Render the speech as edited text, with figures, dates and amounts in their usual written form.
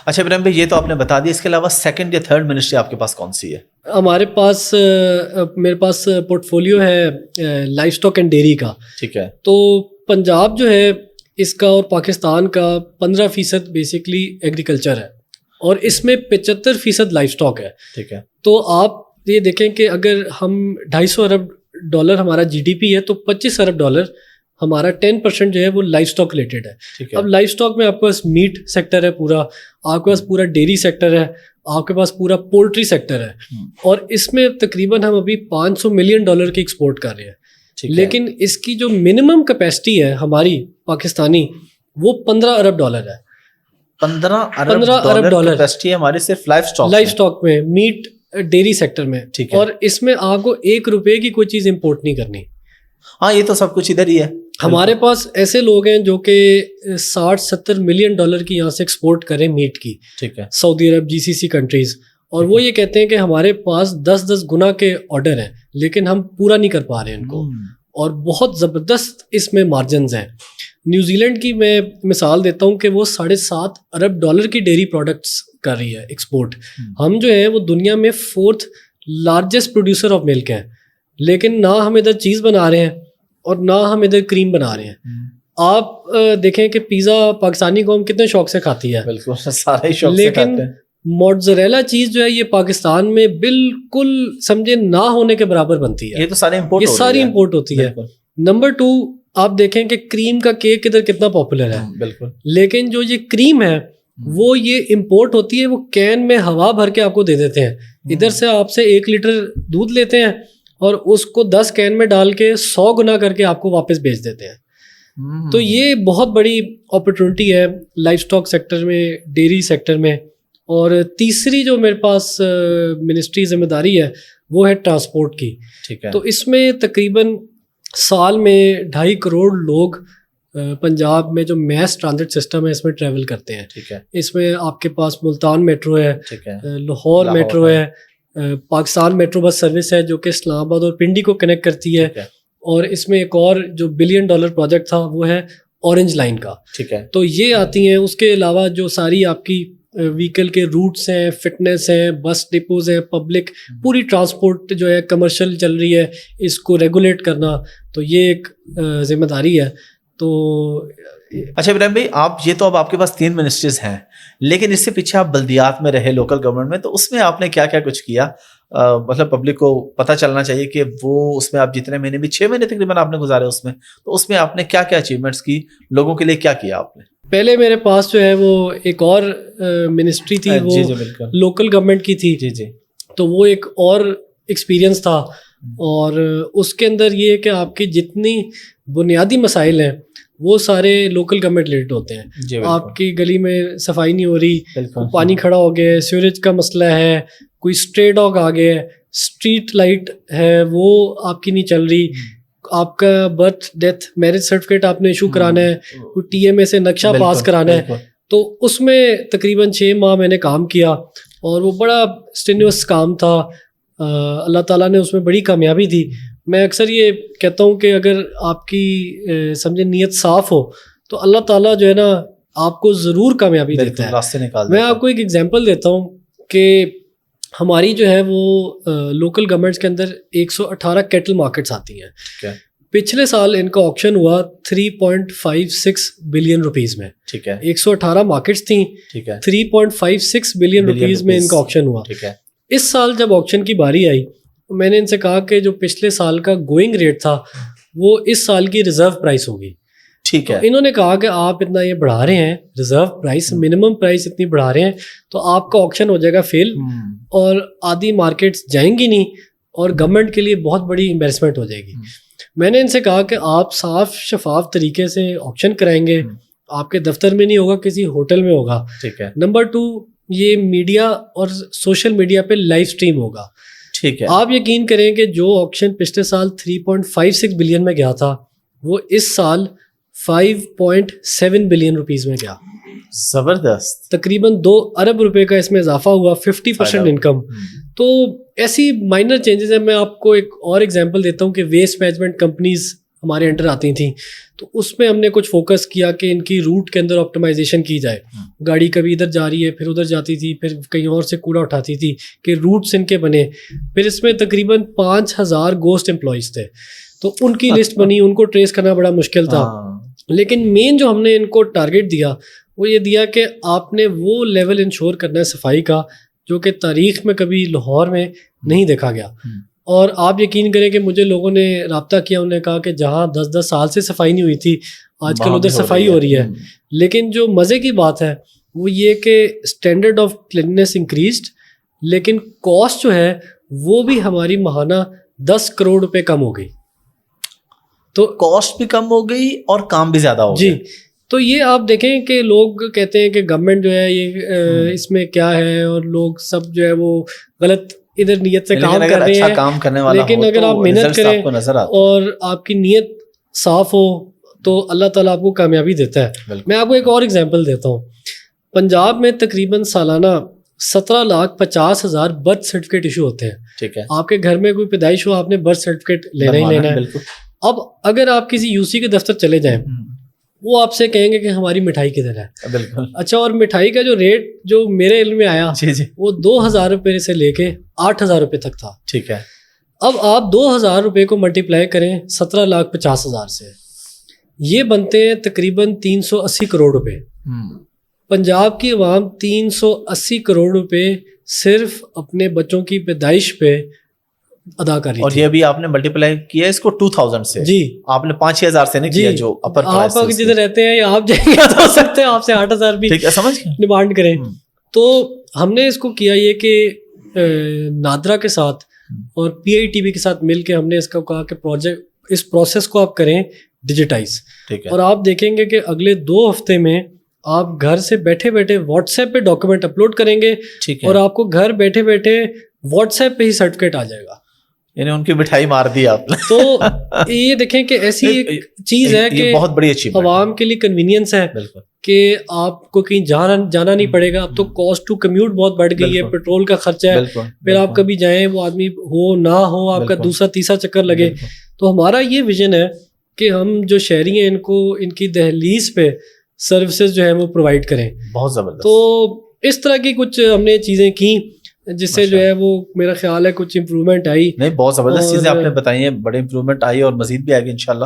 اچھا ابراہیم بھائی، یہ تو آپ نے بتا دیا، اس کے علاوہ سیکنڈ یا تھرڈ منسٹری آپ کے پاس کون سی ہے؟ ہمارے پاس میرے پاس پورٹ فولیو ہے لائف اسٹاک اینڈ ڈیری کا. ٹھیک ہے. تو پنجاب جو ہے اس کا اور پاکستان کا 15% بیسکلی ایگریکلچر ہے اور اس میں 75% لائف اسٹاک ہے. ٹھیک ہے. تو آپ یہ دیکھیں کہ اگر ہم $250 ارب ہمارا جی ڈی پی ہے تو $25 ارب ہمارا 10% جو ہے وہ لائف اسٹاک ریلیٹڈ ہے. اب لائف اسٹاک میں آپ کے پاس میٹ سیکٹر ہے پورا، آپ کے پاس پورا ڈیری سیکٹر ہے، آپ کے پاس پورا پولٹری سیکٹر ہے، اور اس میں تقریباً ہم ابھی $500 ملین کی ایکسپورٹ کر رہے ہیں. لیکن اس کی جو منیمم کیپیسٹی ہے ہماری پاکستانی وہ $15 ارب ہے. 15 ارب کیپیسٹی ہے ہماری صرف لائف اسٹاک میں، میٹ ڈیری سیکٹر میں. اور اس میں آپ کو $1 کی کوئی چیز امپورٹ نہیں کرنی. ہاں یہ تو سب کچھ ادھر ہی ہے. ہمارے پاس ایسے لوگ ہیں جو کہ $60-70 ملین کی یہاں سے ایکسپورٹ کریں میٹ کی. ٹھیک ہے. سعودی عرب، جی سی سی کنٹریز، اور وہ یہ کہتے ہیں کہ ہمارے پاس 10 گنا کے آرڈر ہیں لیکن ہم پورا نہیں کر پا رہے ہیں ان کو، اور بہت زبردست اس میں مارجنز ہیں. نیوزی لینڈ کی میں مثال دیتا ہوں کہ وہ $7.5 ارب کی ڈیری پروڈکٹس کر رہی ہے ایکسپورٹ. ہم جو ہیں وہ دنیا میں 4th largest producer of milk ہیں، لیکن نہ ہم ادھر چیز بنا رہے ہیں اور نہ ہم ادھر کریم بنا رہے ہیں. آپ دیکھیں کہ پیزا پاکستانی قوم کتنے شوق سے کھاتی ہے، بالکل سارے شوق سے لیکن کھاتے ہیں. موٹزریلا چیز جو ہے یہ پاکستان میں بالکل سمجھے نہ ہونے کے برابر بنتی ہے. یہ تو سارے امپورٹ ہوتی ہے. نمبر 2 آپ دیکھیں کہ کریم کا کیک ادھر کتنا پاپولر ہے، بالکل، لیکن جو یہ کریم ہے وہ یہ امپورٹ ہوتی ہے، وہ کین میں ہوا بھر کے آپ کو دے دیتے ہیں. ادھر سے آپ سے 1 لیٹر دودھ لیتے ہیں اور اس کو 10 کین میں ڈال کے 100 گنا کر کے آپ کو واپس بھیج دیتے ہیں. تو یہ بہت بڑی اپرچونٹی ہے لائف اسٹاک سیکٹر میں، ڈیری سیکٹر میں. اور تیسری جو میرے پاس منسٹری ذمہ داری ہے وہ ہے ٹرانسپورٹ کی. ٹھیک ہے. تو اس میں تقریباً سال میں 2.5 کروڑ لوگ پنجاب میں جو میس ٹرانزٹ سسٹم ہے اس میں ٹریول کرتے ہیں. ٹھیک ہے. اس میں آپ کے پاس ملتان میٹرو ہے، ٹھیک ہے، لاہور میٹرو ہے، پاکستان میٹرو بس سروس ہے جو کہ اسلام آباد اور پنڈی کو کنیکٹ کرتی ہے. اور اس میں ایک اور جو $1 بلین پروجیکٹ تھا وہ ہے اورنج لائن کا. ٹھیک ہے. تو یہ آتی ہیں. اس کے علاوہ جو ساری آپ کی وہیکل کے روٹس ہیں، فٹنس ہیں، بس ڈپوز ہیں، پبلک پوری ٹرانسپورٹ جو ہے کمرشل چل رہی ہے، اس کو ریگولیٹ کرنا، تو یہ ایک ذمہ داری ہے. تو اچھا ابراہیم بھائی، یہ تو اب آپ کے پاس 3 منسٹریز ہیں، لیکن اس سے پیچھے آپ بلدیات میں رہے، لوکل گورنمنٹ میں، تو اس میں آپ نے کیا کیا کچھ کیا؟ مطلب پبلک کو پتہ چلنا چاہیے کہ وہ اس میں آپ جتنے مہینے بھی 6 مہینے تقریباً آپ نے گزارے اس میں، تو اس میں آپ نے کیا کیا اچیومنٹس کی، لوگوں کے لیے کیا کیا آپ نے؟ پہلے میرے پاس جو ہے وہ ایک اور منسٹری تھی، وہ لوکل گورنمنٹ کی تھی. جی جی. تو وہ ایک اور ایکسپیرینس تھا، اور اس کے اندر یہ ہے کہ آپ کی جتنی بنیادی مسائل ہیں وہ سارے لوکل گورنمنٹ ریلیٹڈ ہوتے ہیں. آپ کی گلی میں صفائی نہیں ہو رہی، پانی کھڑا ہو گیا ہے، سیوریج کا مسئلہ ہے، کوئی اسٹرے ڈاگ آ گیا ہے، اسٹریٹ لائٹ ہے وہ آپ کی نہیں چل رہی، آپ کا برتھ ڈیتھ میرج سرٹیفکیٹ آپ نے ایشو کرانا ہے، کوئی ٹی ایم اے سے نقشہ پاس کرانا ہے. تو اس میں تقریباً 6 ماہ میں نے کام کیا، اور وہ بڑا اسٹینیوس کام تھا. اللہ تعالیٰ نے اس میں بڑی کامیابی دی. میں اکثر یہ کہتا ہوں کہ اگر آپ کی سمجھے نیت صاف ہو تو اللہ تعالیٰ جو ہے نا آپ کو ضرور کامیابی دیتا ہے، راستے نکال. میں آپ کو ایک ایگزامپل دیتا ہوں کہ ہماری جو ہے وہ لوکل گورنمنٹس کے اندر 118 کیٹل مارکیٹس آتی ہیں. پچھلے سال ان کا آکشن ہوا 3.56 بلین روپیز میں. ٹھیک ہے. 118 مارکیٹس تھیں، 3.56 بلین روپیز میں ان کا آکشن ہوا. اس سال جب آکشن کی باری آئی میں نے ان سے کہا کہ جو پچھلے سال کا گوئنگ ریٹ تھا وہ اس سال کی ریزرو پرائس ہوگی. ٹھیک ہے. انہوں نے کہا کہ آپ اتنا یہ بڑھا رہے ہیں ریزرو پرائس، منیمم پرائس اتنی بڑھا رہے ہیں تو آپ کا آکشن ہو جائے گا فیل، اور آدھی مارکیٹس جائیں گی نہیں، اور گورنمنٹ کے لیے بہت بڑی امبیرسمنٹ ہو جائے گی. میں نے ان سے کہا کہ آپ صاف شفاف طریقے سے آکشن کرائیں گے، آپ کے دفتر میں نہیں ہوگا، کسی ہوٹل میں ہوگا. ٹھیک ہے. نمبر 2 یہ میڈیا اور سوشل میڈیا پہ لائیو اسٹریم ہوگا. ٹھیک ہے. آپ یقین کریں کہ جو آکشن پچھلے سال 3.56 بلین میں گیا تھا وہ اس سال 5.7 بلین روپیز میں گیا. زبردست. تقریباً 2 ارب روپے کا اس میں اضافہ ہوا، 50% انکم. تو ایسی مائنر چینجز ہیں. میں آپ کو ایک اور ایگزامپل دیتا ہوں کہ ویسٹ مینجمنٹ کمپنیز ہمارے انڈر آتی تھیں, تو اس میں ہم نے کچھ فوکس کیا کہ ان کی روٹ کے اندر آپٹیمائزیشن کی جائے. گاڑی کبھی ادھر جا رہی ہے, پھر ادھر جاتی تھی, پھر کہیں اور سے کوڑا اٹھاتی تھی, کہ روٹس ان کے بنے. پھر اس میں تقریباً 5000 گوسٹ امپلائیز تھے, تو ان کی لسٹ بنی, ان کو ٹریس کرنا بڑا مشکل تھا. لیکن مین جو ہم نے ان کو ٹارگیٹ دیا وہ یہ دیا کہ آپ نے وہ لیول انشور کرنا ہے صفائی کا جو کہ تاریخ میں کبھی لاہور میں نہیں دیکھا گیا. اور آپ یقین کریں کہ مجھے لوگوں نے رابطہ کیا, انہوں نے کہا کہ جہاں 10 سال سے صفائی نہیں ہوئی تھی آج کل ادھر صفائی ہو رہی ہے. لیکن جو مزے کی بات ہے وہ یہ کہ اسٹینڈرڈ آف کلیننس انکریزڈ, لیکن کاسٹ جو ہے وہ بھی ہماری ماہانہ 10 کروڑ روپے کم ہو گئی. تو کاسٹ بھی کم ہو گئی اور کام بھی زیادہ ہو گیا. جی, تو یہ آپ دیکھیں کہ لوگ کہتے ہیں کہ گورنمنٹ جو ہے یہ اس میں کیا ہے, اور لوگ سب جو ہے وہ غلط ادھر نیت سے کام کر رہے ہیں. کام کرنے والا لیکن اگر آپ محنت کریں اور آپ کی نیت صاف ہو تو اللہ تعالیٰ آپ کو کامیابی دیتا ہے. میں آپ کو ایک اور ایگزامپل دیتا ہوں. پنجاب میں تقریباً سالانہ 17,50,000 برتھ سرٹیفکیٹ ایشو ہوتے ہیں. ٹھیک ہے, آپ کے گھر میں کوئی پیدائش ہو, آپ نے برتھ سرٹیفکیٹ لینا ہی لینا ہے. اب اگر آپ کسی یو سی کے دفتر چلے جائیں, وہ آپ سے کہیں گے کہ ہماری مٹھائی کدھر ہے. بالکل. اچھا, اور مٹھائی کا جو ریٹ جو میرے علم میں آیا وہ 2,000 روپے سے لے کے 8,000 روپے تک تھا. ٹھیک ہے. اب آپ 2,000 روپے کو ملٹیپلائی کریں 17,50,000 سے, یہ بنتے ہیں تقریباً 380 کروڑ روپے. پنجاب کی عوام 380 کروڑ روپے صرف اپنے بچوں کی پیدائش پہ ادا کر رہی اور تھی. یہ ابھی آپ نے ملٹیپلائی کیا اس کو 2000 سے. جی, آپ نے 5,000 سے نہیں کیا جو اپر آپ جدھر رہتے ہیں یا آپ جائیں گے تو ہو سکتے ہیں آپ سے 8,000 بھی ڈیمانڈ کریں. تو ہم نے اس کو کیا یہ کہ نادرا کے ساتھ اور پی آئی ٹی بی کے ساتھ مل کے ہم نے اس کو کہا کہ پروجیکٹ اس پروسیس کو آپ کریں ڈیجیٹائز. اور آپ دیکھیں گے کہ اگلے 2 ہفتے میں آپ گھر سے بیٹھے بیٹھے واٹس ایپ پہ ڈاکومنٹ اپلوڈ کریں گے, اور آپ کو گھر بیٹھے بیٹھے واٹس ایپ پہ ہی سرٹیفکیٹ آ جائے گا. یعنی ان کی مٹھائی مار دی آپ نے. تو یہ دیکھیں کہ ایسی ایک چیز ہے کہ بہت بڑی اچیومنٹ عوام کے لیے کنوینئنس ہے کہ آپ کو کہیں جانا نہیں پڑے گا. اب تو کاسٹ ٹو کمیوٹ بہت بڑھ گئی ہے, پیٹرول کا خرچہ ہے, پھر آپ کبھی جائیں وہ آدمی ہو نہ ہو, آپ کا دوسرا تیسرا چکر لگے. تو ہمارا یہ ویژن ہے کہ ہم جو شہری ہیں ان کو ان کی دہلیز پہ سروسز جو ہے وہ پرووائڈ کریں. بہت زبردست. تو اس طرح کی کچھ ہم نے چیزیں کی جس سے جو ہے وہ میرا خیال ہے کچھ امپرومنٹ آئی. نہیں, بہت زبردست چیزیں آپ نے بتائی ہیں, بڑے امپرومنٹ آئی اور مزید بھی آئے گی انشاءاللہ.